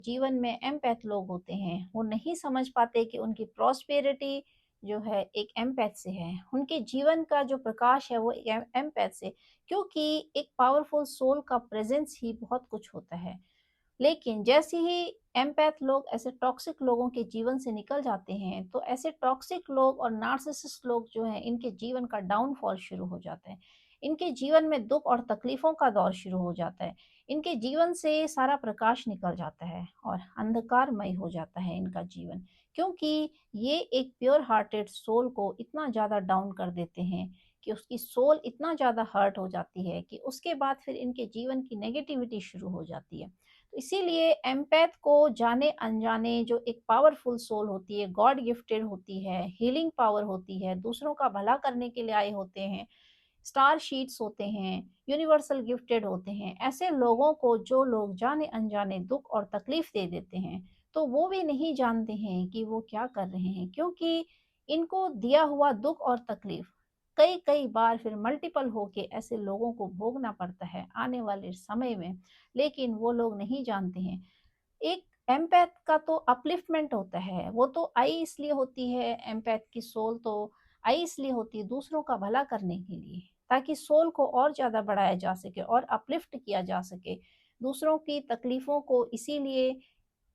जीवन में एम्पैथ लोग होते हैं, वो नहीं समझ पाते कि उनकी प्रॉस्पेरिटी जो है एक एम्पैथ से है। उनके जीवन का जो प्रकाश है वो एक एम्पैथ से, क्योंकि एक पावरफुल सोल का प्रेज़ेंस ही बहुत कुछ होता है। लेकिन जैसे ही एम्पैथ लोग ऐसे टॉक्सिक लोगों के जीवन से निकल जाते हैं, तो ऐसे टॉक्सिक लोग और नार्सिसिस्ट लोग जो हैं, इनके जीवन का डाउनफॉल शुरू हो जाता है। इनके जीवन में दुःख और तकलीफ़ों का दौर शुरू हो जाता है। इनके जीवन से सारा प्रकाश निकल जाता है और अंधकारमय हो जाता है इनका जीवन। क्योंकि ये एक प्योर हार्टेड सोल को इतना ज़्यादा डाउन कर देते हैं कि उसकी सोल इतना ज़्यादा हर्ट हो जाती है कि उसके बाद फिर इनके जीवन की नेगेटिविटी शुरू हो जाती है। तो इसीलिए एम्पैथ को जाने-अनजाने जो एक पावरफुल सोल होती है, गॉड गिफ्टेड होती है, हीलिंग पावर होती है, दूसरों का भला करने के लिए आए होते हैं, स्टार शीट्स होते हैं, यूनिवर्सल गिफ्टेड होते हैं, ऐसे लोगों को जो लोग जाने-अनजाने दुःख और तकलीफ दे देते हैं, तो वो भी नहीं जानते हैं कि वो क्या कर रहे हैं, क्योंकि इनको दिया हुआ दुःख और तकलीफ कई-कई बार फिर मल्टीपल होके ऐसे लोगों को भोगना पड़ता है आने वाले समय में, लेकिन वो लोग नहीं जानते हैं। एक एम्पैथ का तो अपलिफ्टमेंट होता है, वो तो आई इसलिए होती है, एम्पैथ की सोल तो आई इसलिए होती है दूसरों का भला करने के लिए, ताकि सोल को और ज़्यादा बढ़ाया जा सके और अपलिफ्ट किया जा सके। दूसरों की तकलीफ़ों को इसीलिए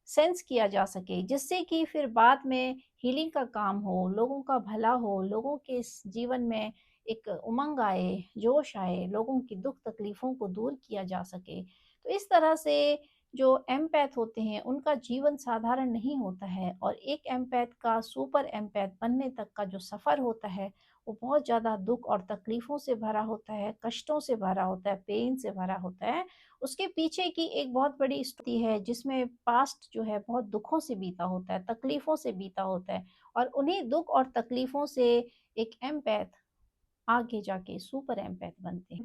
सेंस किया जा सके, जिससे कि फिर बाद में हीलिंग का काम हो, लोगों का भला हो, लोगों के जीवन में एक उमंग आए, जोश आए, लोगों की दुख तकलीफ़ों को दूर किया जा सके। तो इस तरह से जो एम्पैथ होते हैं, उनका जीवन साधारण नहीं होता है और एक एम्पैथ का सुपर एम्पैथ बनने तक का जो सफ़र होता है, वो बहुत ज़्यादा दुख और तकलीफ़ों से भरा होता है, कष्टों से भरा होता है, पेन से भरा होता है। उसके पीछे की एक बहुत बड़ी स्टोरी है, जिसमें पास्ट जो है बहुत दुखों से बीता होता है, तकलीफ़ों से बीता होता है और उन्हीं दुख और तकलीफ़ों से एक एम्पैथ आगे जाके सुपर एम्पैथ बनते हैं।